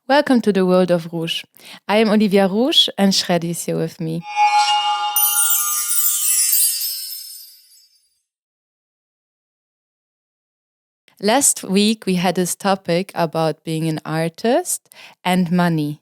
Welcome to the world of Rouge. I am Oliwia Rouge and Shredy is here with me. Last week we had this topic about being an artist and money,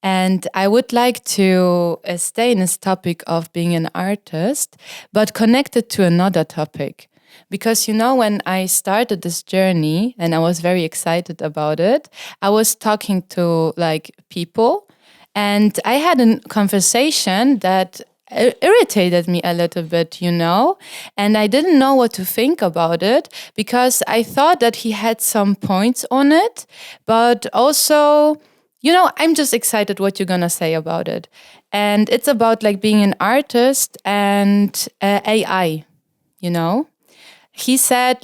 And I would like to stay in this topic of being an artist, but connected to another topic. Because, when I started this journey and I was very excited about it, I was talking to people and I had a conversation that irritated me a little bit, and I didn't know what to think about it because I thought that he had some points on it, but also, I'm just excited what you're going to say about it. And it's about being an artist and AI, He said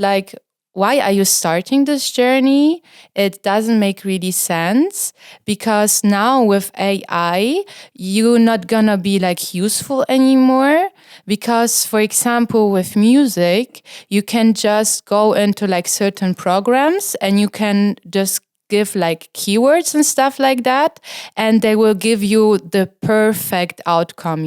why are you starting this journey? It doesn't make really sense because now with AI, you're not gonna be useful anymore. Because, for example, with music, you can just go into certain programs and you can just give keywords and stuff like that, and they will give you the perfect outcome,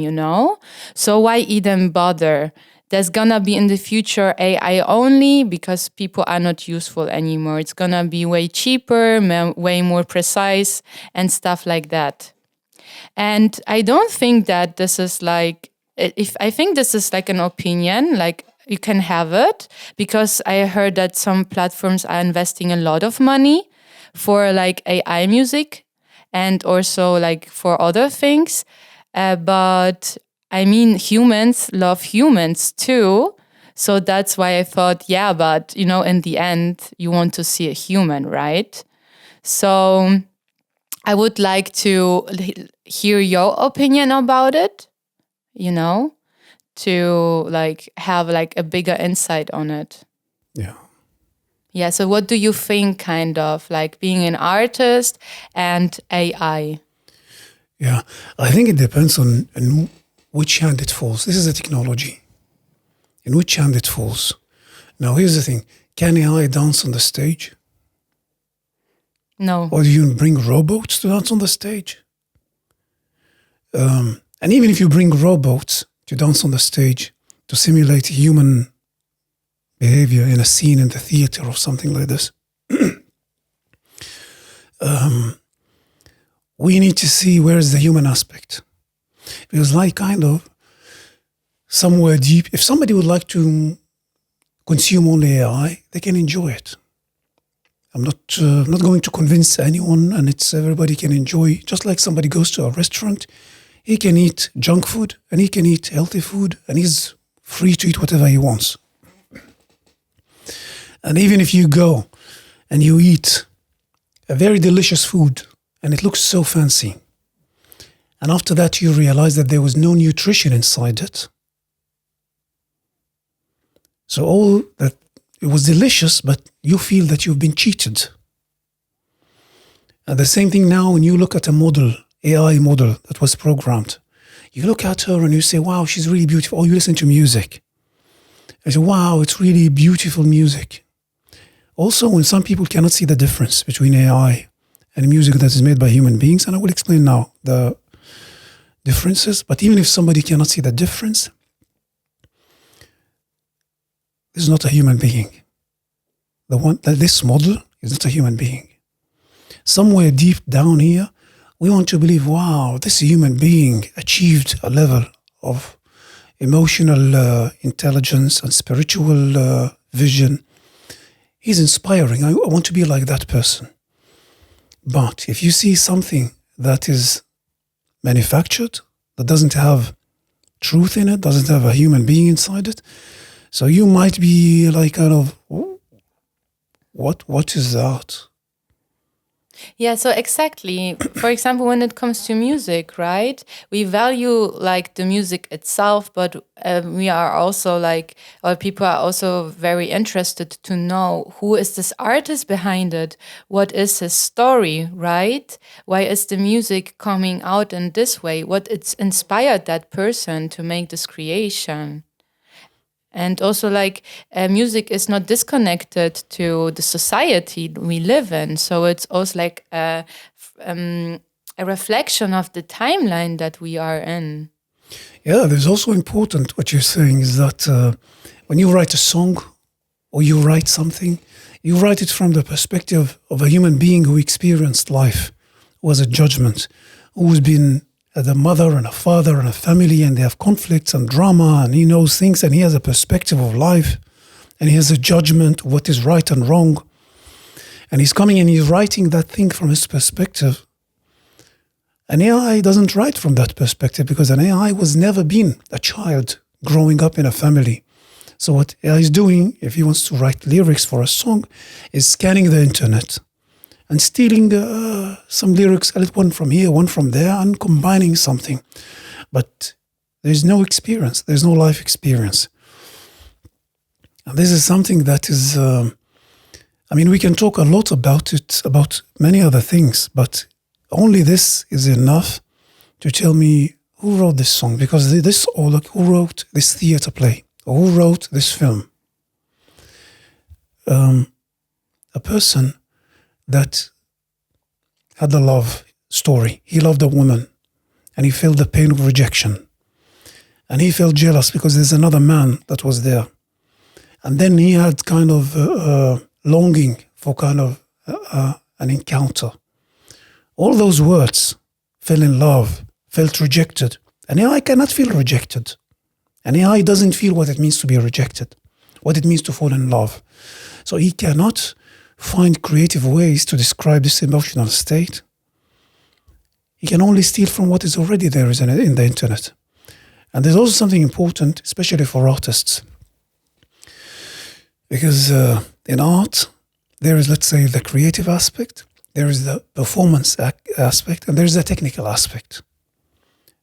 So why even bother? There's gonna be in the future AI only because people are not useful anymore. It's gonna be way cheaper, way more precise and stuff like that. And I don't think that this is I think this is an opinion, you can have it because I heard that some platforms are investing a lot of money for AI music and also for other things. But I mean, humans love humans too. So that's why I thought, yeah, but, in the end, you want to see a human, right? So I would like to hear your opinion about it, to have a bigger insight on it. Yeah. Yeah, so what do you think kind of being an artist and AI? Yeah, I think it depends on which hand it falls. This is a technology. In which hand it falls. Now, here's the thing. Can AI dance on the stage? No. Or do you bring robots to dance on the stage? And even if you bring robots to dance on the stage to simulate human behavior in a scene in the theater or something like this, we need to see where is the human aspect. Because kind of somewhere deep, if somebody would like to consume only AI, they can enjoy it. I'm not going to convince anyone, and everybody can enjoy. Just like somebody goes to a restaurant, he can eat junk food and he can eat healthy food, and he's free to eat whatever he wants. And even if you go and you eat a very delicious food and it looks so fancy, and after that you realize that there was no nutrition inside it, so all that it was delicious, but you feel that you've been cheated. And the same thing now when you look at a model, AI model that was programmed. You look at her and you say, wow, she's really beautiful. Or you listen to music. I say, wow, it's really beautiful music. Also, when some people cannot see the difference between AI and music that is made by human beings, and I will explain now the differences, but even if somebody cannot see the difference, this is not a human being. This model is not a human being. Somewhere deep down here, we want to believe, wow, this human being achieved a level of emotional intelligence and spiritual vision. He's inspiring. I want to be like that person. But if you see something that is manufactured, that doesn't have truth in it, doesn't have a human being inside it, so you might be what is that? Yeah, so exactly. For example, when it comes to music, right? We value the music itself, but we are also or people are also very interested to know who is this artist behind it? What is his story, right? Why is the music coming out in this way? What it's inspired that person to make this creation? And also, like, music is not disconnected to the society we live in. So it's also like a reflection of the timeline that we are in. Yeah, there's also important what you're saying is that when you write a song or you write something, you write it from the perspective of a human being who experienced life, who has a judgment, who's been a mother and a father and a family, and they have conflicts and drama, and he knows things, and he has a perspective of life, and he has a judgment of what is right and wrong. And he's coming and he's writing that thing from his perspective. An AI doesn't write from that perspective because an AI was never been a child growing up in a family. So what AI is doing, if he wants to write lyrics for a song, is scanning the internet and stealing some lyrics, one from here, one from there, and combining something. But there's no experience. There's no life experience. And this is something that is, we can talk a lot about it, about many other things, but only this is enough to tell me who wrote this song, because who wrote this theater play, or who wrote this film. A person that had a love story. He loved a woman, and he felt the pain of rejection. And he felt jealous because there's another man that was there. And then he had kind of longing for kind of an encounter. All those words, fell in love, felt rejected. And AI cannot feel rejected. And AI doesn't feel what it means to be rejected, what it means to fall in love. So he cannot find creative ways to describe this emotional state. He can only steal from what is already there in the internet. And there's also something important, especially for artists. Because in art, there is, let's say, the creative aspect, there is the performance aspect, and there is the technical aspect.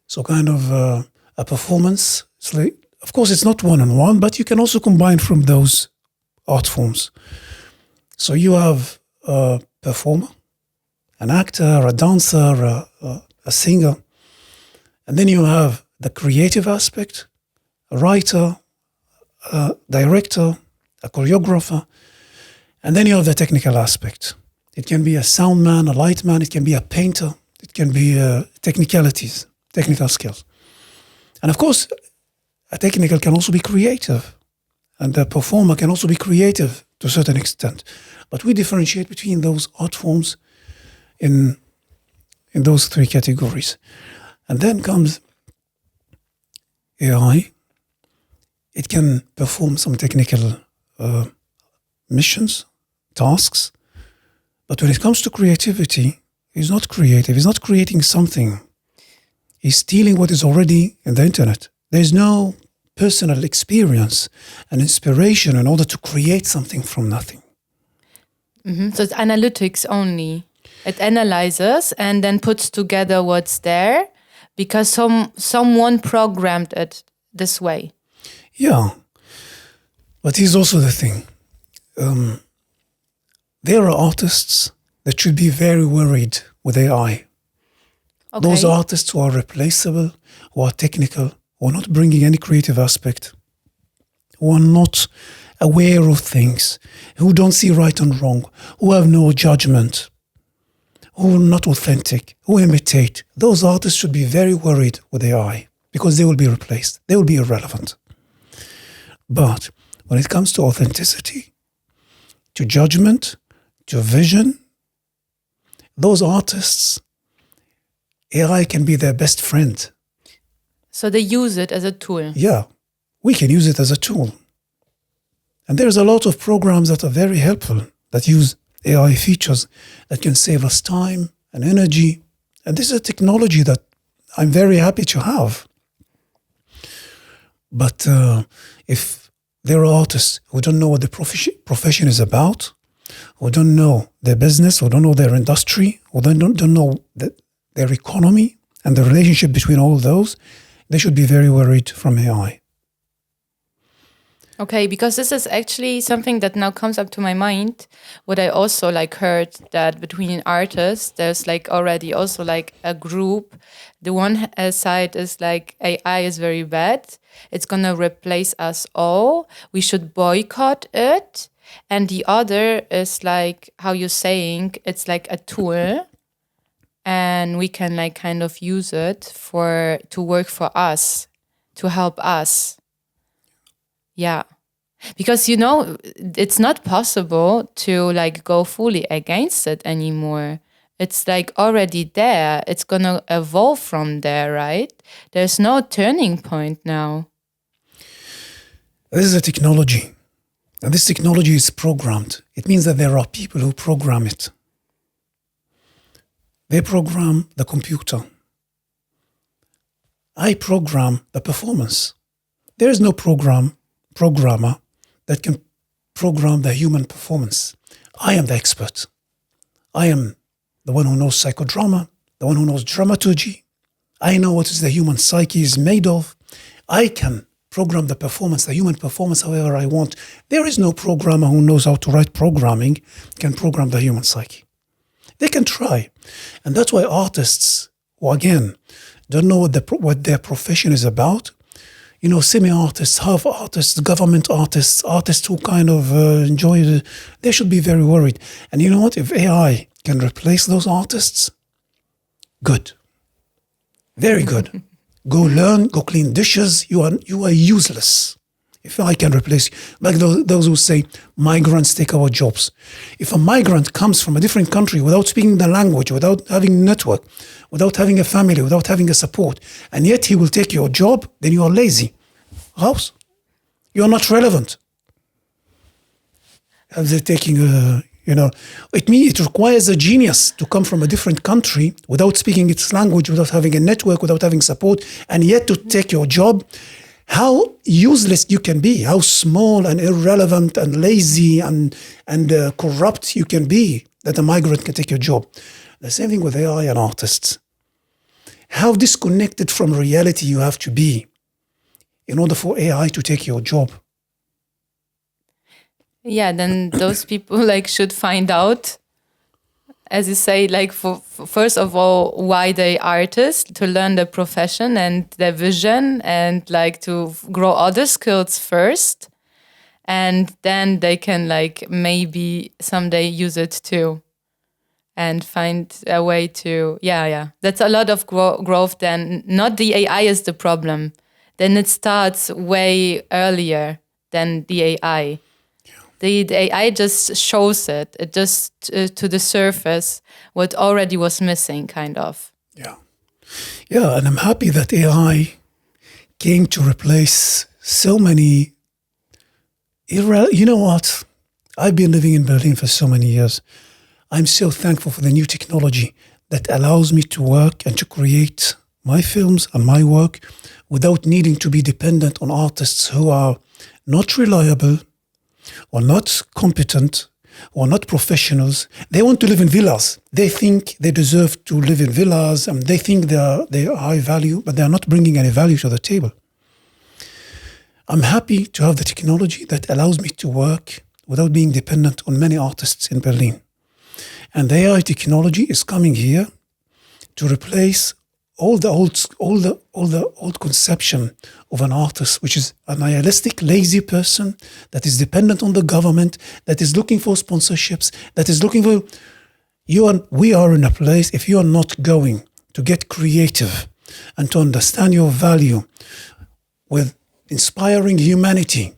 So kind of a performance, of course it's not one-on-one, but you can also combine from those art forms. So you have a performer, an actor, a dancer, a singer, and then you have the creative aspect, a writer, a director, a choreographer, and then you have the technical aspect. It can be a sound man, a light man, it can be a painter, it can be technicalities, technical skills. And of course, a technical can also be creative, and the performer can also be creative to a certain extent. But we differentiate between those art forms in those three categories. And then comes AI. It can perform some technical missions, tasks. But when it comes to creativity, he's not creative. He's not creating something. He's stealing what is already in the internet. There's no personal experience and inspiration in order to create something from nothing. Mm-hmm. So it's analytics only. It analyzes and then puts together what's there because someone programmed it this way. Yeah. But here's also the thing. There are artists that should be very worried with AI. Okay. Those artists who are replaceable, who are technical, who are not bringing any creative aspect, who are not aware of things, who don't see right and wrong, who have no judgment, who are not authentic, who imitate. Those artists should be very worried with AI because they will be replaced. They will be irrelevant. But when it comes to authenticity, to judgment, to vision, those artists, AI can be their best friend. So they use it as a tool. Yeah, we can use it as a tool. And there's a lot of programs that are very helpful that use AI features that can save us time and energy. And this is a technology that I'm very happy to have. But if there are artists who don't know what the profession is about, who don't know their business, who don't know their industry, who don't know their economy and the relationship between all those, they should be very worried from AI. Okay, because this is actually something that now comes up to my mind. What I also like heard that between artists, there's like already also like a group. The one side is like AI is very bad. It's gonna replace us all. We should boycott it. And the other is like how you're saying it's like a tool, and we can like kind of use it for to work for us, to help us. Yeah. Because it's not possible to like go fully against it anymore. It's like already there. It's gonna evolve from there, right? There's no turning point now. This is a technology, and this technology is programmed. It means that there are people who program it. They program the computer. I program the performance. There is no programmer that can program the human performance. I am the expert. I am the one who knows psychodrama, the one who knows dramaturgy. I know what is the human psyche is made of. I can program the performance, the human performance, however I want. There is no programmer who knows how to write programming can program the human psyche. They can try. And that's why artists, who again, don't know what their profession is about, semi-artists, half artists, government artists, artists who kind of enjoy it, they should be very worried. And you know what? If AI can replace those artists, good. Very good. Go learn, go clean dishes. You are useless. If I can replace you, like those who say migrants take our jobs. If a migrant comes from a different country without speaking the language, without having a network, without having a family, without having a support, and yet he will take your job, then you are lazy. House, you are not relevant. As they're taking it requires a genius to come from a different country without speaking its language, without having a network, without having support, and yet to take your job. How useless you can be, how small and irrelevant and lazy and corrupt you can be that a migrant can take your job. The same thing with AI and artists. How disconnected from reality you have to be in order for AI to take your job. Yeah, then those people like should find out, as you say, like for first of all, why they artists, to learn the profession and their vision, and like to grow other skills first, and then they can like maybe someday use it too, and find a way to yeah. That's a lot of growth. Then not the AI is the problem. Then it starts way earlier than the AI. The AI just shows it. It just to the surface what already was missing, kind of. Yeah, and I'm happy that AI came to replace so many. You know what? I've been living in Berlin for so many years. I'm so thankful for the new technology that allows me to work and to create my films and my work without needing to be dependent on artists who are not reliable, or not competent, or not professionals. They want to live in villas. They think they deserve to live in villas, and they think they are high value, but they are not bringing any value to the table. I'm happy to have the technology that allows me to work without being dependent on many artists in Berlin. And the AI technology is coming here to replace all the old conception of an artist, which is a nihilistic, lazy person that is dependent on the government, that is looking for sponsorships, that is looking for we are in a place, if you are not going to get creative and to understand your value with inspiring humanity,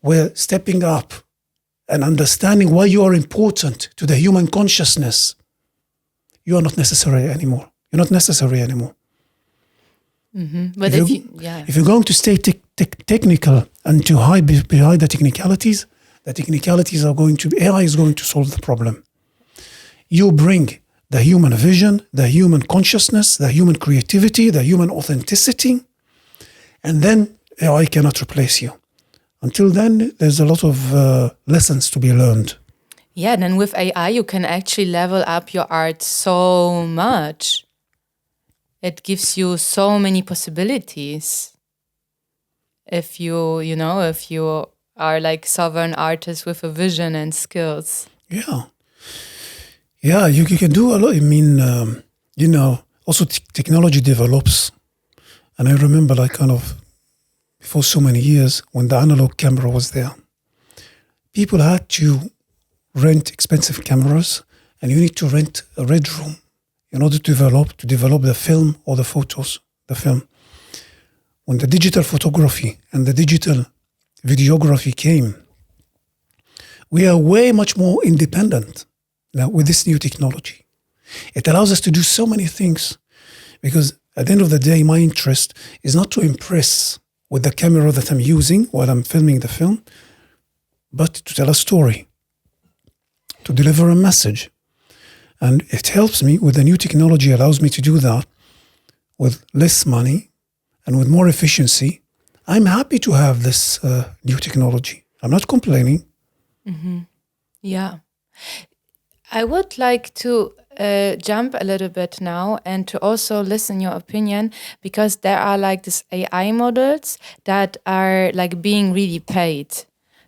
with stepping up and understanding why you are important to the human consciousness, you are not necessary anymore. You're not necessary anymore. Mm-hmm. But if you're going to stay technical and to hide behind the technicalities AI is going to solve the problem. You bring the human vision, the human consciousness, the human creativity, the human authenticity, and then AI cannot replace you. Until then, there's a lot of lessons to be learned. Yeah, then with AI, you can actually level up your art so much. It gives you so many possibilities. If you are like sovereign artists with a vision and skills. Yeah. Yeah, you can do a lot. I mean, also technology develops. And I remember, like, kind of before so many years, when the analog camera was there, people had to rent expensive cameras, and you need to rent a red room in order to develop the film or the photos, the film. When the digital photography and the digital videography came, we are way much more independent now with this new technology. It allows us to do so many things because at the end of the day, my interest is not to impress with the camera that I'm using while I'm filming the film, but to tell a story, to deliver a message. And it helps me with the new technology, allows me to do that with less money and with more efficiency. I'm happy to have this new technology. I'm not complaining. Yeah. I would like to jump a little bit now and to also listen your opinion, because there are like these AI models that are like being really paid.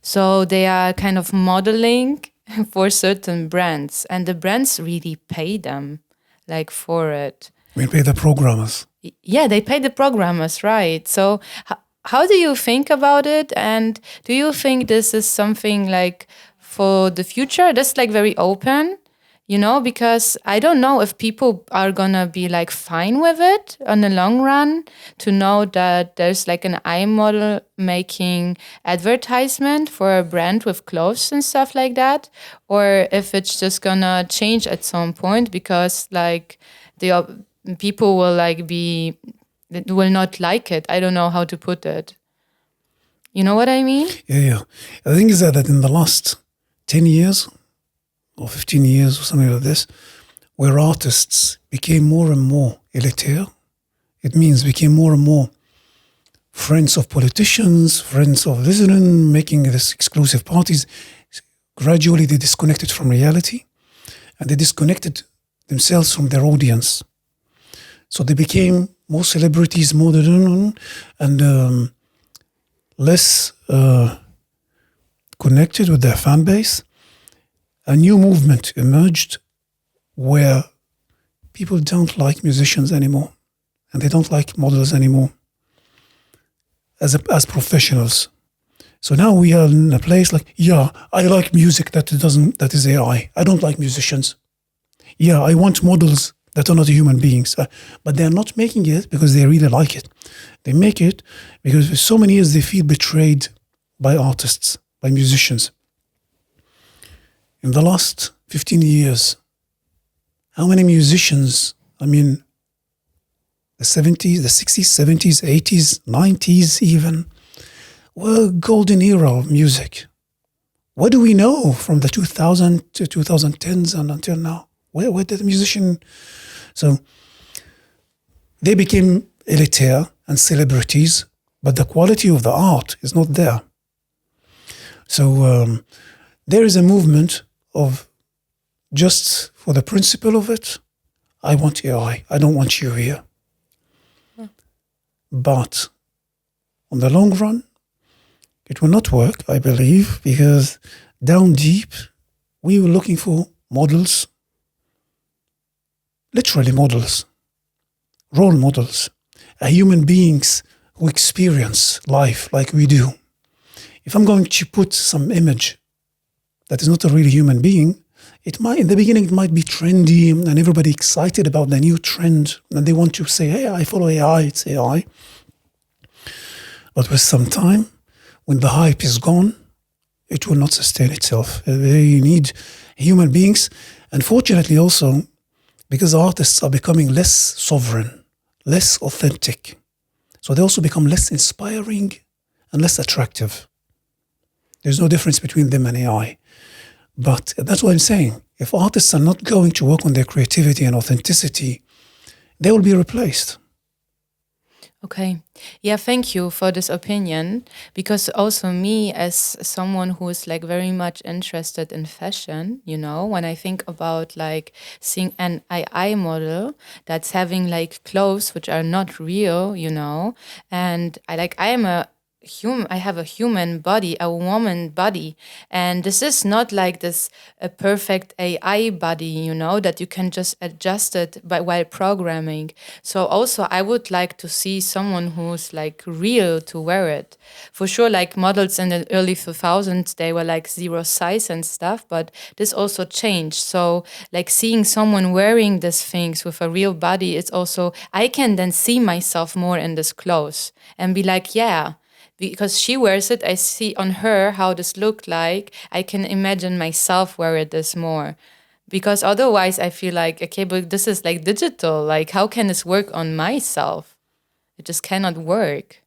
So they are kind of modeling for certain brands, and the brands really pay them like for it. We pay the programmers. Yeah, they pay the programmers, right? So how do you think about it? And do you think this is something like for the future? That's like very open, because I don't know if people are gonna be like fine with it on the long run, to know that there's like an AI model making advertisement for a brand with clothes and stuff like that, or if it's just gonna change at some point because like the people will like will not like it. I don't know how to put it. You know what I mean? Yeah. The thing is that in the last 10 years or 15 years or something like this, where artists became more and more elitaire, it means became more and more friends of politicians, friends of listening, making this exclusive parties. Gradually, they disconnected from reality and they disconnected themselves from their audience. So they became more celebrities, more and less connected with their fan base. A new movement emerged where people don't like musicians anymore, and they don't like models anymore as professionals. So now we are in a place like, yeah, I like music that is AI. I don't like musicians. Yeah, I want models that are not human beings, but they are not making it because they really like it. They make it because for so many years they feel betrayed by artists, by musicians. In the last 15 years, how many musicians, the 70s, the 60s, 70s, 80s, 90s even, were golden era of music. What do we know from the 2000s to 2010s and until now? Where did the musician... So they became elitaire and celebrities, but the quality of the art is not there. So there is a movement of just for the principle of it, I want AI. I don't want you here. But on the long run, it will not work, I believe, because down deep, we were looking for models, literally models, role models, human beings who experience life like we do. If I'm going to put some image that is not a really human being, it might, in the beginning, it might be trendy and everybody excited about the new trend and they want to say, hey, I follow AI, it's AI. But with some time, when the hype is gone, it will not sustain itself. They need human beings. Unfortunately also, because artists are becoming less sovereign, less authentic. So they also become less inspiring and less attractive. There's no difference between them and AI. But that's what I'm saying. If artists are not going to work on their creativity and authenticity, they will be replaced. Okay. Yeah, thank you for this opinion, because also me as someone who is like very much interested in fashion, when I think about like seeing an AI model that's having like clothes which are not real, and I am a I have a human body, a woman body, and this is not like this a perfect AI body, that you can just adjust it by while programming. So also I would like to see someone who's like real to wear it. For sure, like models in the early 2000s, they were like zero size and stuff, but this also changed. So like seeing someone wearing these things with a real body, it's also, I can then see myself more in this clothes and be like, yeah, because she wears it, I see on her how this looked like. I can imagine myself wear this more. Because otherwise I feel like, okay, but this is like digital. Like, how can this work on myself? It just cannot work.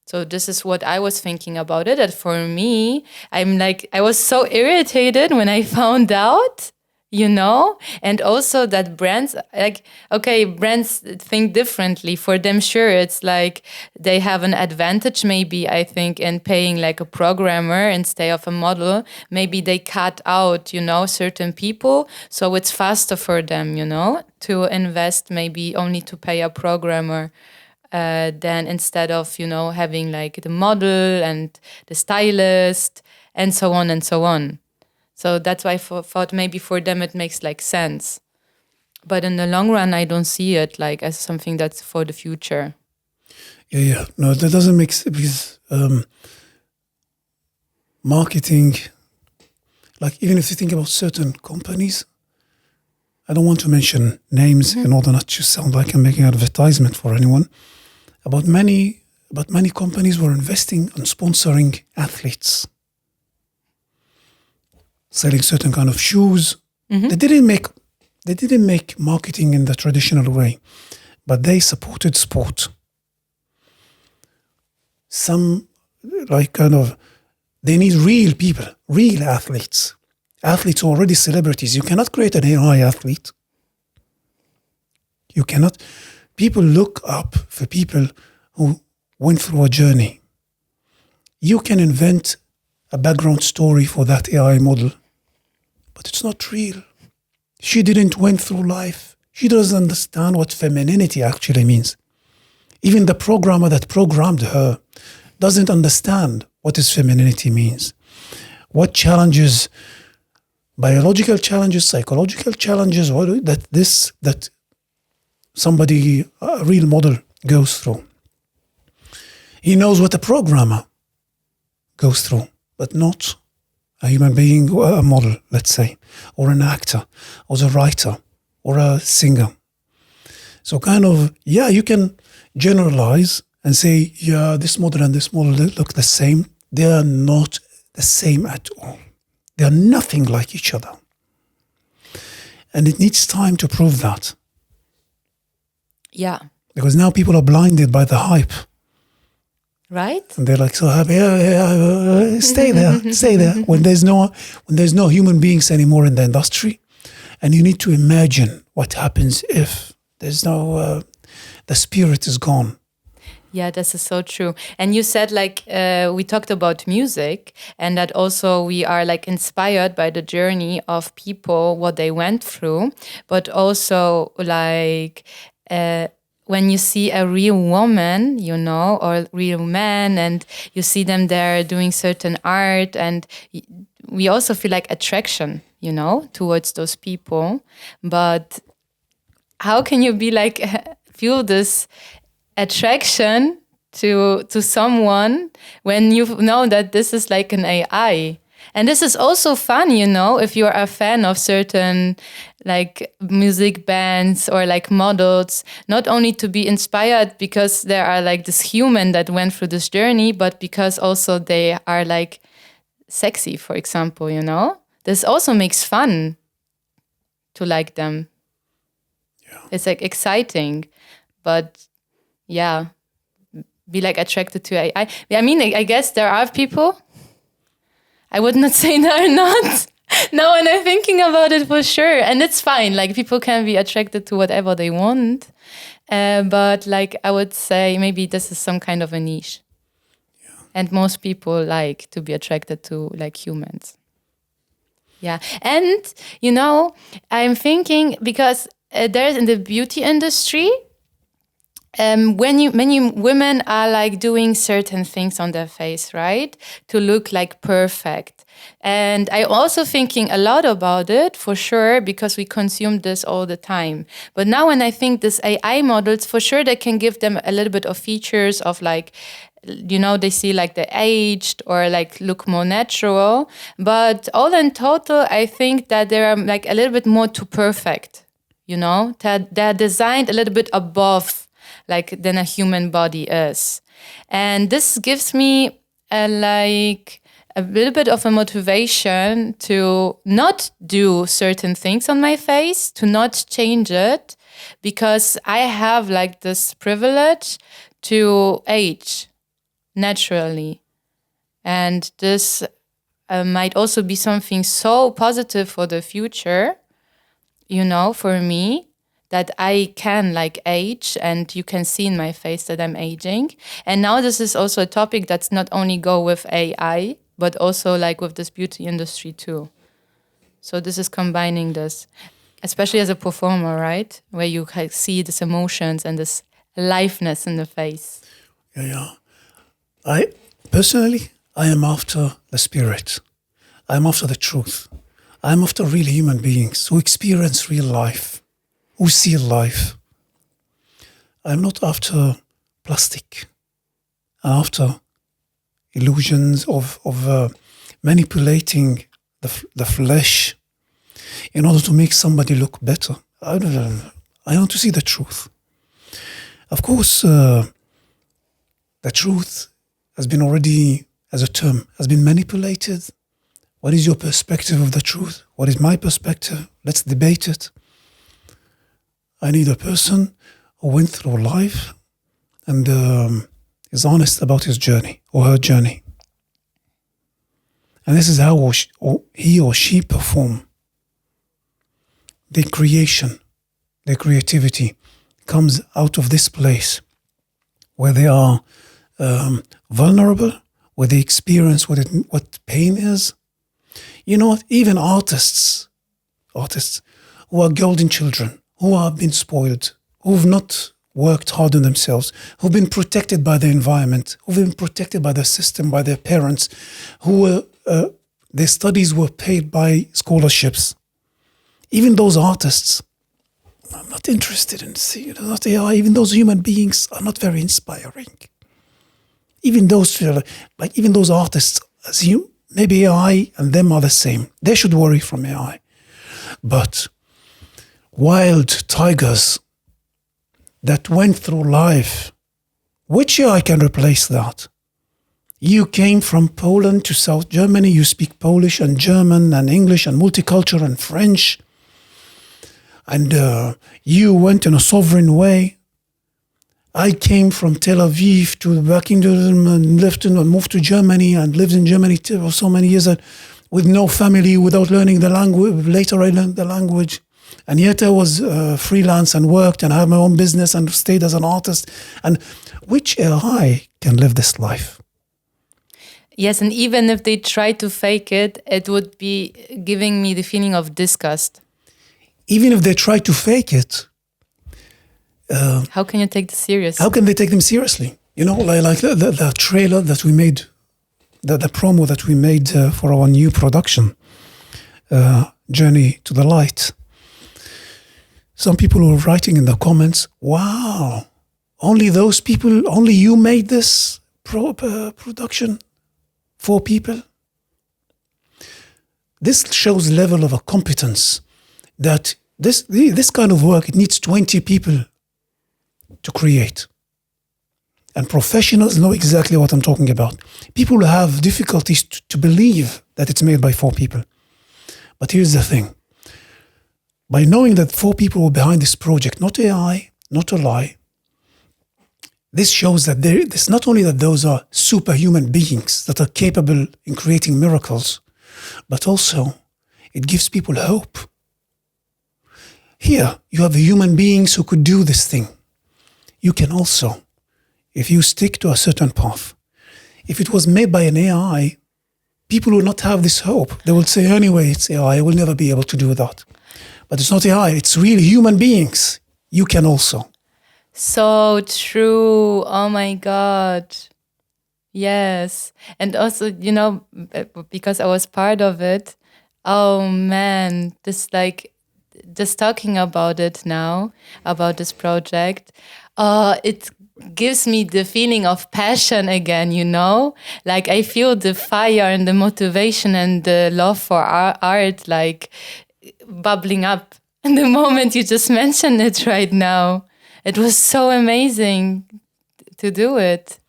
So this is what I was thinking about it. That for me, I'm like, I was so irritated when I found out, and also that brands, like, okay, brands think differently. For them, sure, it's like they have an advantage, maybe, I think, in paying like a programmer instead of a model. Maybe they cut out, certain people. So it's faster for them, to invest, maybe only to pay a programmer. Then instead of having like the model and the stylist and so on and so on. So that's why I thought maybe for them it makes like sense, but in the long run I don't see it like as something that's for the future. Yeah. No, that doesn't make sense because marketing, like even if you think about certain companies, I don't want to mention names in order not to sound like I'm making advertisement for anyone. But many companies were investing on sponsoring athletes, selling certain kind of shoes. They didn't make marketing in the traditional way, but they supported sport. Some they need real people, real athletes. Athletes are already celebrities. You cannot create an AI athlete. You cannot. People look up for people who went through a journey. You can invent a background story for that AI model, but it's not real. She didn't went through life. She doesn't understand what femininity actually means. Even the programmer that programmed her doesn't understand what is femininity means. What challenges, biological challenges, psychological challenges, that somebody, a real model, goes through. He knows what a programmer goes through, but not a human being, or a model, let's say, or an actor, or a writer, or a singer. So you can generalize and say, yeah, this model and this model look the same. They are not the same at all. They are nothing like each other. And it needs time to prove that. Yeah. Because now people are blinded by the hype. Right? And they're like so happy, stay there. When there's no human beings anymore in the industry, and you need to imagine what happens if there's no, the spirit is gone. Yeah, this is so true. And you said like we talked about music, and that also we are like inspired by the journey of people, what they went through, but also like when you see a real woman, or real man, and you see them there doing certain art, and we also feel like attraction, towards those people. But how can you be like feel this attraction to someone when you know that this is like an AI? And this is also fun, if you're a fan of certain like music bands or like models, not only to be inspired because there are like this human that went through this journey, but because also they are like sexy, for example, This also makes fun to like them. Yeah. It's like exciting, but yeah, be like attracted to AI. I mean, I guess there are people. I would not say there are not. Now when I'm thinking about it, for sure. And it's fine. Like people can be attracted to whatever they want. But like I would say maybe this is some kind of a niche. Yeah. And most people like to be attracted to like humans. Yeah. And, I'm thinking because there's in the beauty industry, when you women are like doing certain things on their face, right, to look like perfect. And I also thinking a lot about it for sure because we consume this all the time. But now when I think this AI models, for sure they can give them a little bit of features of like, they see like the aged or like look more natural. But all in total, I think that they are like a little bit more too perfect. They're designed a little bit above like than a human body is. And this gives me a little bit of a motivation to not do certain things on my face, to not change it, because I have like this privilege to age naturally. And this might also be something so positive for the future, for me, that I can like age and you can see in my face that I'm aging. And now this is also a topic that's not only go with AI, but also like with this beauty industry too. So this is combining this, especially as a performer, right? Where you see this emotions and this aliveness in the face. Yeah. I am after the spirit. I'm after the truth. I'm after real human beings who experience real life, who see life. I'm not after plastic. I'm after illusions of manipulating the flesh in order to make somebody look better. I want to see the truth. Of course, the truth has been already, as a term, has been manipulated. What is your perspective of the truth? What is my perspective? Let's debate it. I need a person who went through life and is honest about his journey or her journey. And this is how he or she perform. Their creation, their creativity comes out of this place where they are vulnerable, where they experience what pain is. You know what? Even artists who are golden children, who have been spoiled, who've not worked hard on themselves, who've been protected by the environment, who've been protected by the system, by their parents, who were their studies were paid by scholarships. Even those artists, I'm not interested in seeing what they are. Even those human beings are not very inspiring. Even those artists, maybe AI and them are the same. They should worry from AI. But wild tigers that went through life, which AI can replace that? You came from Poland to South Germany. You speak Polish and German and English and multicultural and French. And you went in a sovereign way. I came from Tel Aviv to Buckingham and moved to Germany and lived in Germany for so many years with no family, without learning the language. Later I learned the language. And yet I was freelance and worked and had my own business and stayed as an artist. And which AI can live this life? Yes, and even if they try to fake it, it would be giving me the feeling of disgust. Even if they try to fake it, how can you take this seriously? How can they take them seriously? You know, like the trailer that we made, the promo that we made for our new production, Journey to the Light. Some people were writing in the comments, wow, only you made this production? 4 people? This shows level of a competence that this kind of work, it needs 20 people to create. And professionals know exactly what I'm talking about. People have difficulties to believe that it's made by 4 people. But here's the thing. By knowing that 4 people were behind this project, not AI, not a lie, this shows that it's not only that those are superhuman beings that are capable in creating miracles, but also it gives people hope. Here, you have human beings who could do this thing. You can also, if you stick to a certain path, if it was made by an AI, people will not have this hope. They will say, anyway, it's AI, I will never be able to do that. But it's not AI, it's real human beings. You can also. So true. Oh my God. Yes. And also, because I was part of it, oh man, just talking about it now, about this project, it gives me the feeling of passion again, Like I feel the fire and the motivation and the love for art like bubbling up. And the moment you just mentioned it right now, it was so amazing to do it.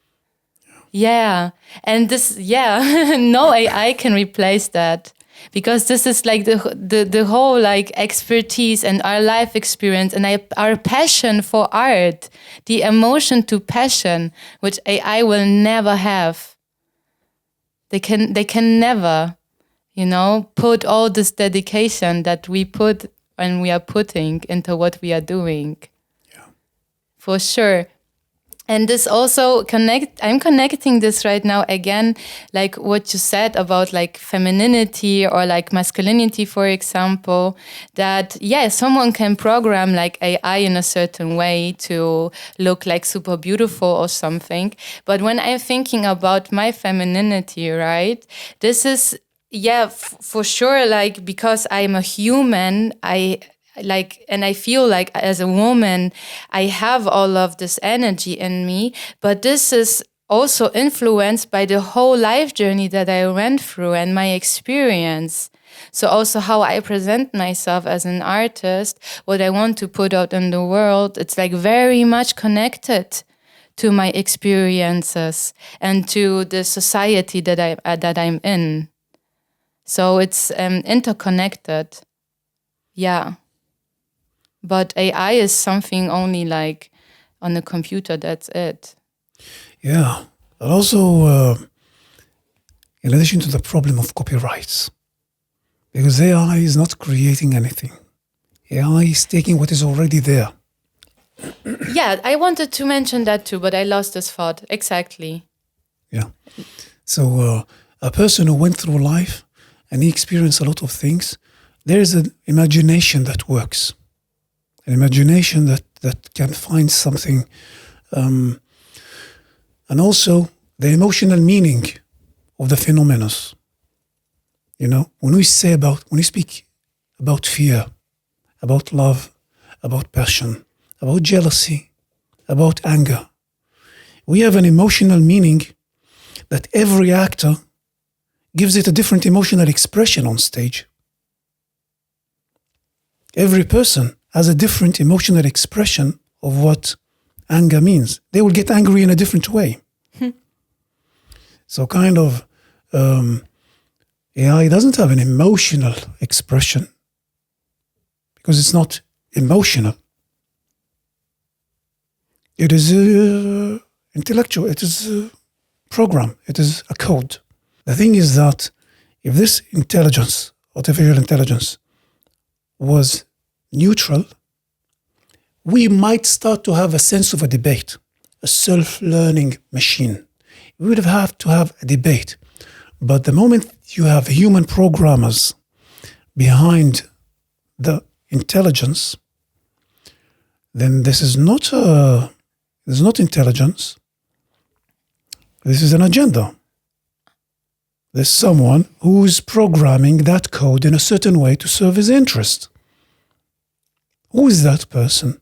Yeah. And no AI can replace that because this is like the whole like expertise and our life experience and our passion for art, the emotion to passion, which AI will never have. They can never, put all this dedication that we put and we are putting into what we are doing. Yeah. For sure. And this also I'm connecting this right now again, like what you said about like femininity or like masculinity, for example, that, someone can program like AI in a certain way to look like super beautiful or something. But when I'm thinking about my femininity, right, this is, for sure, like, because I'm a human, and I feel like as a woman, I have all of this energy in me, but this is also influenced by the whole life journey that I went through and my experience. So also how I present myself as an artist, what I want to put out in the world, it's like very much connected to my experiences and to the society that I'm in. So it's interconnected. Yeah. But AI is something only like on a computer, that's it. Yeah. And also, in addition to the problem of copyrights, because AI is not creating anything. AI is taking what is already there. Yeah, I wanted to mention that too, but I lost this thought. Exactly. Yeah. So a person who went through life and he experienced a lot of things, there is an imagination that works. An imagination that can find something. And also the emotional meaning of the phenomena. When we speak about fear, about love, about passion, about jealousy, about anger, we have an emotional meaning that every actor gives it a different emotional expression on stage. Every person has a different emotional expression of what anger means. They will get angry in a different way. So kind of AI doesn't have an emotional expression because it's not emotional. It is intellectual. It is a program. It is a code. The thing is that if this intelligence, artificial intelligence, was neutral, we might start to have a sense of a debate, a self-learning machine. We would have to have a debate. But the moment you have human programmers behind the intelligence, then this is not intelligence. This is an agenda. There's someone who's programming that code in a certain way to serve his interest. Who is that person?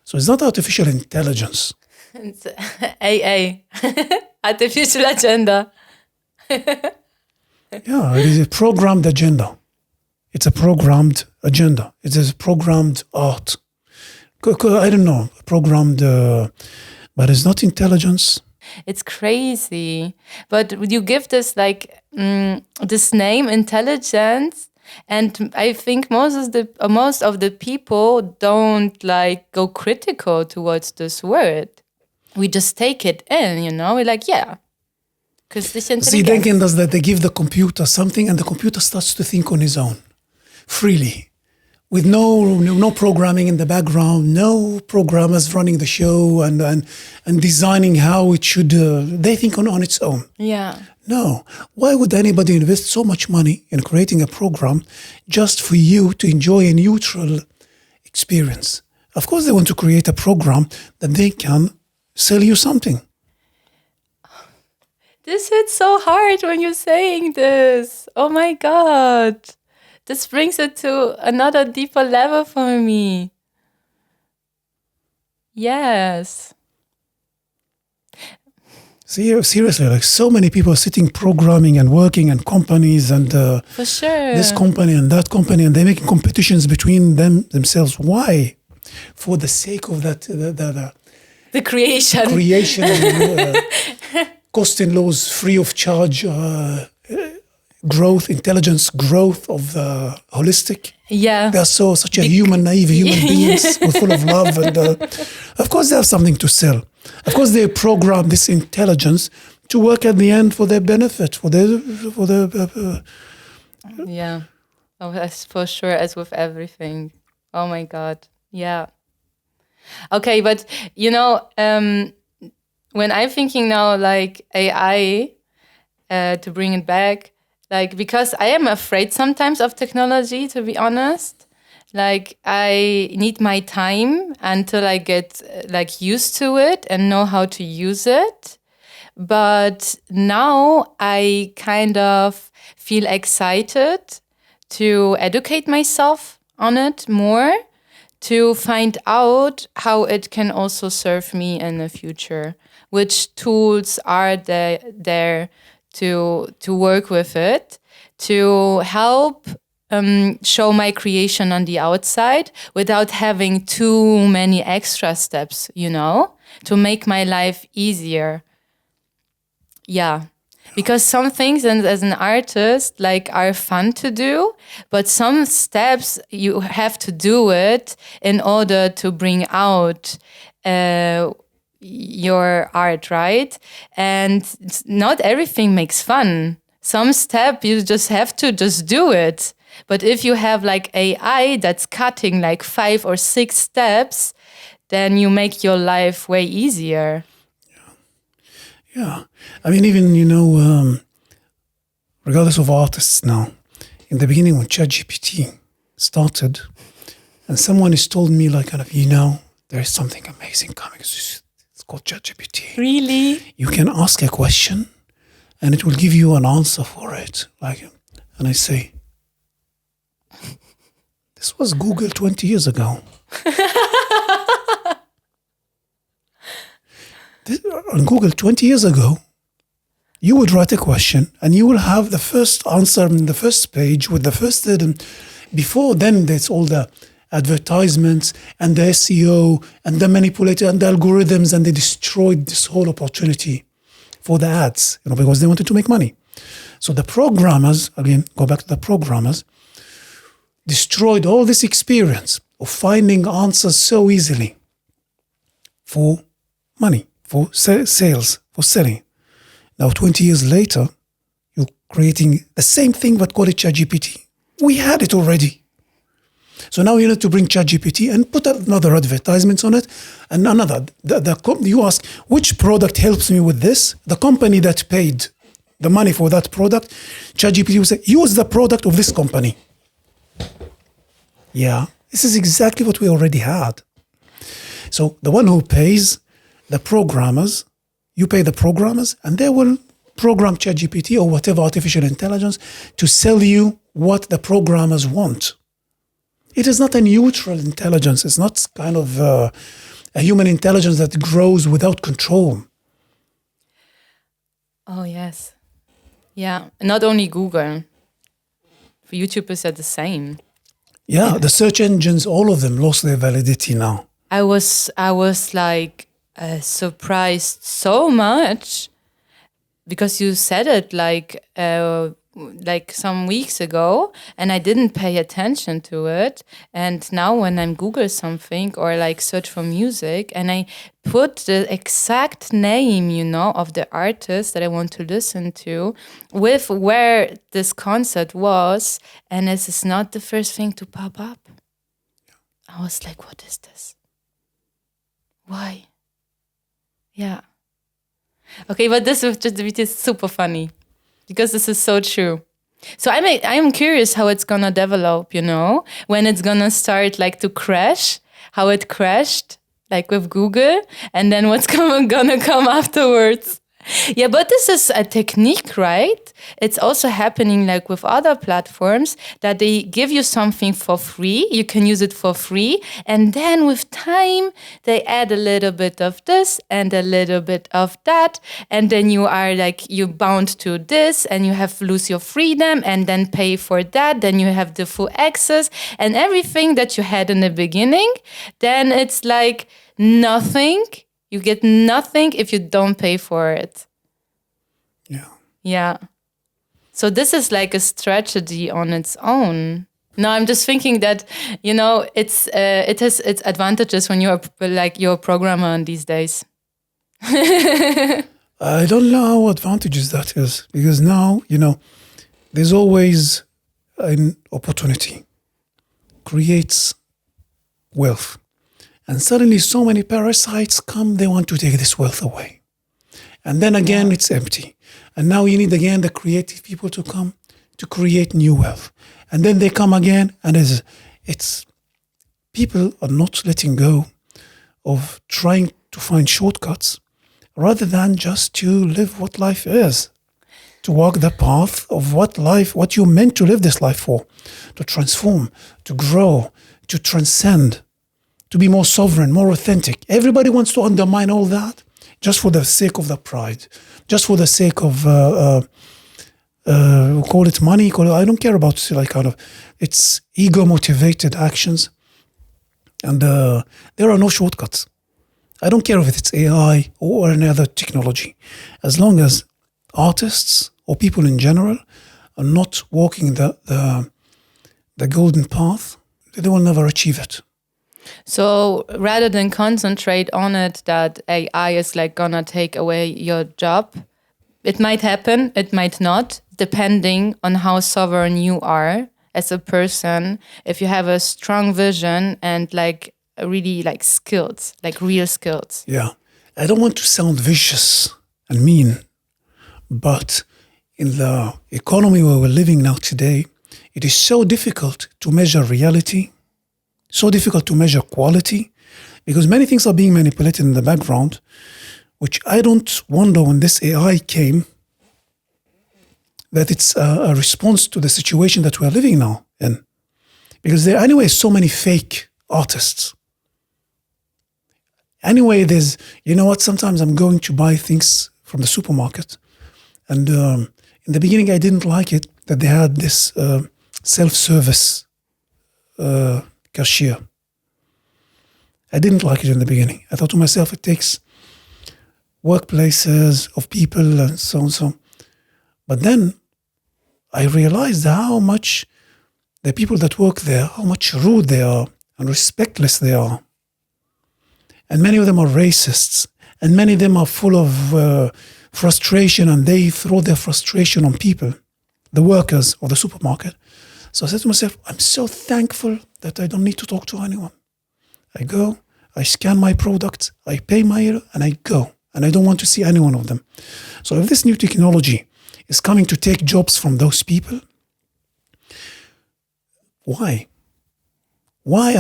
So it's not artificial intelligence. It's AA, artificial agenda. Yeah, it is a programmed agenda. It's a programmed agenda. It is programmed art. I don't know, programmed, but it's not intelligence. It's crazy. But you give this like this name, intelligence, and I think most of the people don't like go critical towards this word. We just take it in, We're like, yeah. See, thinking does that they give the computer something and the computer starts to think on his own, freely, with no programming in the background, no programmers running the show and designing how it should. They think on its own. Yeah. No. Why would anybody invest so much money in creating a program just for you to enjoy a neutral experience, Of course, they want to create a program that they can sell you something. This hits so hard when you're saying this. Oh my God. This brings it to another deeper level for me. Yes. Seriously, like so many people sitting programming and working and companies and For sure. this company and that company, and they're making competitions between themselves. Why? For the sake of that The creation. creation and cost and laws, free of charge growth, intelligence growth of the holistic. Yeah. They are such a naive human beings full of love, and of course they have something to sell. Of course they program this intelligence to work at the end for their benefit, for their Yeah. Oh, that's for sure, as with everything. Oh my God. Yeah. Okay, but when I'm thinking now, like AI, to bring it back, like, because I am afraid sometimes of technology, to be honest. Like, I need my time until I get like used to it and know how to use it. But now I kind of feel excited to educate myself on it more, to find out how it can also serve me in the future. Which tools are there to work with it, to help show my creation on the outside without having too many extra steps, to make my life easier. Yeah. Because some things, and as an artist, like, are fun to do, but some steps you have to do it in order to bring out your art, right? And not everything makes fun. Some step you just have to just do it. But if you have like AI that's cutting like 5 or 6 steps, then you make your life way easier. Yeah. I mean, even, regardless of artists now, in the beginning when ChatGPT started, and someone has told me, like, kind of, there is something amazing coming. It's called ChatGPT. Really? You can ask a question and it will give you an answer for it. And I say, this was Google 20 years ago. On Google 20 years ago, you would write a question and you will have the first answer in the first page with the first. Before then, there's all the advertisements and the SEO and the manipulator and the algorithms, and they destroyed this whole opportunity for the ads, because they wanted to make money. So the programmers, again, go back to the programmers, destroyed all this experience of finding answers so easily for money, for sales, for selling. Now, 20 years later, you're creating the same thing but call it ChatGPT. We had it already. So now you need to bring ChatGPT and put another advertisements on it, and another. You ask, which product helps me with this? The company that paid the money for that product, ChatGPT will say, use the product of this company. Yeah, this is exactly what we already had. So the one who pays, the programmers, you pay the programmers, and they will program ChatGPT or whatever artificial intelligence to sell you what the programmers want. It is not a neutral intelligence. It's not kind of a human intelligence that grows without control. Oh, yes. Yeah. Not only Google. For YouTubers are the same. Yeah, the search engines, all of them lost their validity now. I was like surprised so much because you said it like some weeks ago, and I didn't pay attention to it. And now when I'm Google something or like search for music and I put the exact name, of the artist that I want to listen to with where this concert was, and this is not the first thing to pop up. I was like, what is this? Why? Yeah. Okay, but this is just super funny. Because this is so true. So I'm curious how it's gonna develop, when it's gonna start like to crash how it crashed, like with Google, and then what's gonna come afterwards. Yeah, but this is a technique, right? It's also happening like with other platforms that they give you something for free. You can use it for free. And then with time, they add a little bit of this and a little bit of that. And then you are like, you bound to this and you have lose your freedom and then pay for that. Then you have the full access and everything that you had in the beginning. Then it's like nothing. You get nothing if you don't pay for it. Yeah. Yeah. So this is like a strategy on its own. No, I'm just thinking that, it has its advantages when you're a programmer in these days. I don't know how advantageous that is because now, there's always an opportunity creates wealth. And suddenly so many parasites come, they want to take this wealth away. And then again, it's empty. And now you need again the creative people to come to create new wealth. And then they come again, and it's people are not letting go of trying to find shortcuts rather than just to live what life is, to walk the path of what you're meant to live this life for, to transform, to grow, to transcend, to be more sovereign, more authentic. Everybody wants to undermine all that just for the sake of the pride, just for the sake of, call it money, I don't care about it's ego-motivated actions. And there are no shortcuts. I don't care if it's AI or any other technology. As long as artists or people in general are not walking the golden path, they will never achieve it. So rather than concentrate on it that AI is like gonna take away your job, it might happen, it might not, depending on how sovereign you are as a person. If you have a strong vision and like really like skills, like real skills. Yeah. I don't want to sound vicious and mean, but in the economy where we're living now today, it is so difficult to measure reality, so difficult to measure quality, because many things are being manipulated in the background, which I don't wonder when this AI came, that it's a response to the situation that we're living now in. Because there are anyway so many fake artists. Anyway, there's, sometimes I'm going to buy things from the supermarket. And in the beginning, I didn't like it that they had this self-service cashier. I didn't like it in the beginning. I thought to myself, it takes workplaces of people and so on, so. But then I realized how much the people that work there, how much rude they are and respectless they are. And many of them are racists. And many of them are full of frustration, and they throw their frustration on people, the workers of the supermarket. So I said to myself, I'm so thankful that I don't need to talk to anyone. I go, I scan my products, I pay my euro, and I go. And I don't want to see any one of them. So if this new technology is coming to take jobs from those people, why? Why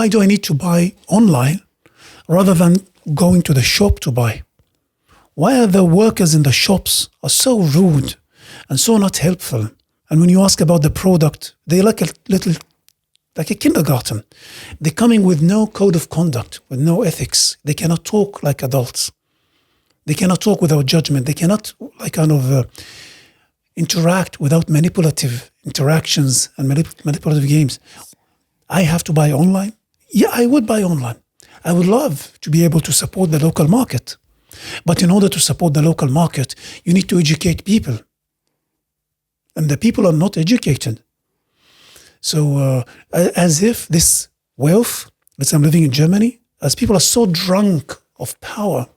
do I need to buy online rather than going to the shop to buy? Why are the workers in the shops are so rude and so not helpful? And when you ask about the product, they're like a kindergarten. They're coming with no code of conduct, with no ethics. They cannot talk like adults. They cannot talk without judgment. They cannot interact without manipulative interactions and manipulative games. I have to buy online? Yeah, I would buy online. I would love to be able to support the local market. But in order to support the local market, you need to educate people. And the people are not educated. So as if this wealth, let's say I'm living in Germany, as people are so drunk of power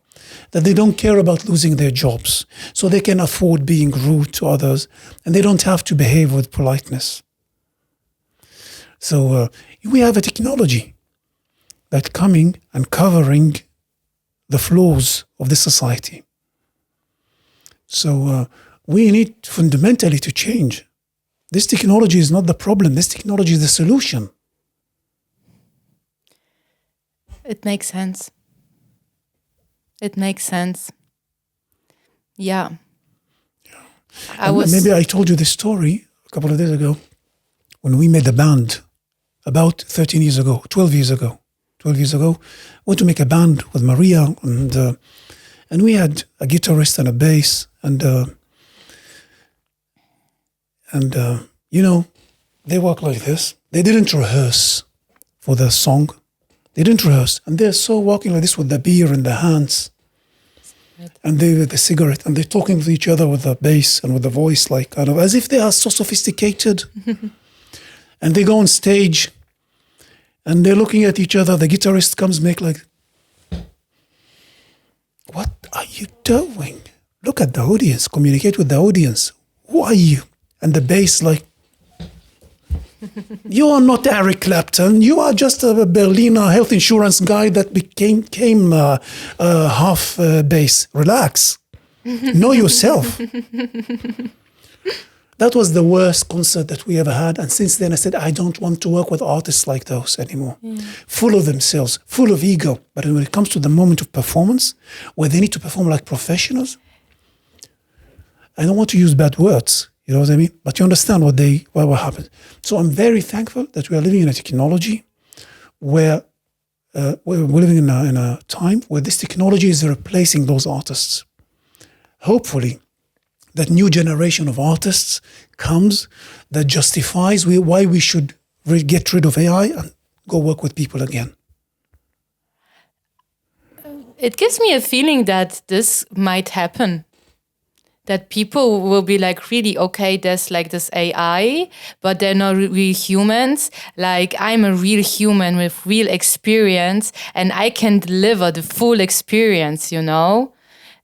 that they don't care about losing their jobs. So they can afford being rude to others, and they don't have to behave with politeness. So we have a technology that's coming and covering the flaws of this society. So we need fundamentally to change. This technology is not the problem. This technology is the solution. It makes sense. It makes sense. Yeah. Maybe I told you this story a couple of days ago when we made a band about 13 years ago, 12 years ago. 12 years ago, I went to make a band with Maria, and we had a guitarist and a bass, and you know, they work like this. They didn't rehearse for the song. They didn't rehearse, and they're so walking like this with the beer in their hands, and they with the cigarette, and they're talking to each other with the bass and with the voice, like kind of as if they are so sophisticated. And they go on stage, and they're looking at each other. The guitarist comes, make like, "What are you doing? Look at the audience. Communicate with the audience. Who are you?" And the bass like, "You are not Eric Clapton. You are just a Berliner health insurance guy that came half bass. Relax. Know yourself." That was the worst concert that we ever had. And since then I said, I don't want to work with artists like those anymore. Full of themselves, full of ego. But when it comes to the moment of performance, where they need to perform like professionals, I don't want to use bad words. You know what I mean? But you understand what happened. So I'm very thankful that we are living in a technology where we're living in a time where this technology is replacing those artists. Hopefully, that new generation of artists comes that justifies why we should get rid of AI and go work with people again. It gives me a feeling that this might happen. That people will be like, really, okay, there's like this AI, but they're not real humans. Like, I'm a real human with real experience, and I can deliver the full experience, you know?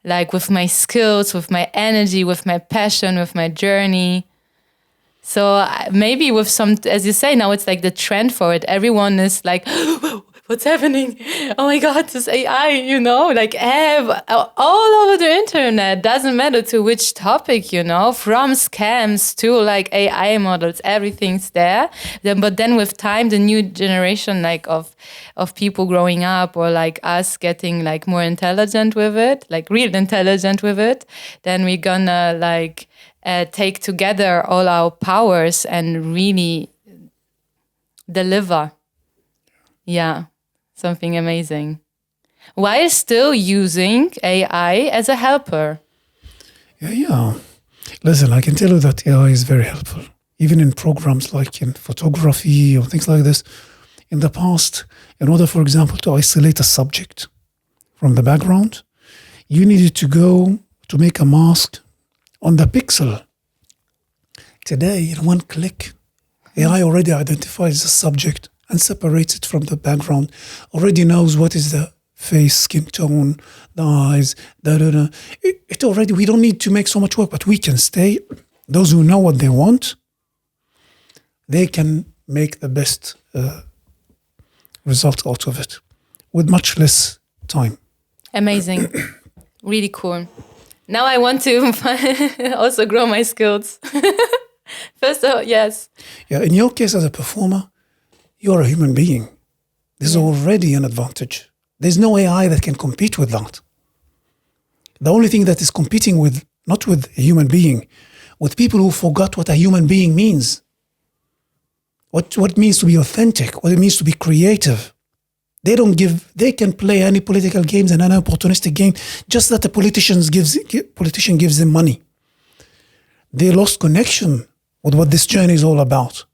Like with my skills, with my energy, with my passion, with my journey. So maybe with some, as you say, now it's like the trend for it. Everyone is like, what's happening? Oh my God, this AI, you know, like all over the internet. Doesn't matter to which topic, you know, from scams to like AI models, everything's there. But then with time, the new generation like of people growing up, or like us getting like more intelligent with it, like real intelligent with it, then we're gonna like take together all our powers and really deliver. Yeah. Something amazing, while still using AI as a helper. Yeah. Listen, I can tell you that AI is very helpful, even in programs like in photography or things like this. In the past, in order, for example, to isolate a subject from the background, you needed to go to make a mask on the pixel. Today, in one click, AI already identifies the subject and separates it from the background, already knows what is the face, skin tone, the eyes, It already, we don't need to make so much work, but we can stay. Those who know what they want, they can make the best result out of it with much less time. Amazing. Really cool. Now I want to also grow my skills. First of all, yes. Yeah, in your case as a performer, you're a human being. There's already an advantage. There's no AI that can compete with that. The only thing that is competing with, not with a human being, with people who forgot what a human being means. What it means to be authentic, what it means to be creative. They can play any political games and any opportunistic game, just that the politician gives them money. They lost connection with what this journey is all about.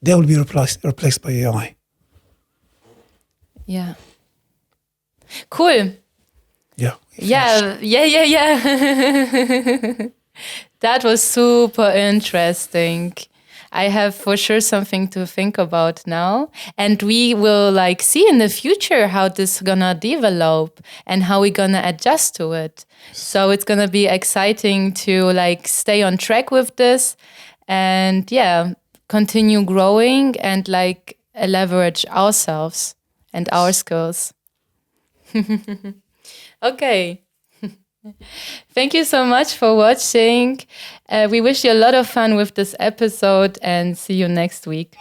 They will be replaced by AI. Yeah. Cool. Yeah. Yeah. That was super interesting. I have for sure something to think about now. And we will like see in the future how this is gonna develop and how we're gonna adjust to it. So it's gonna be exciting to like stay on track with this and continue growing and like leverage ourselves and our skills. Okay. Thank you so much for watching. We wish you a lot of fun with this episode and see you next week.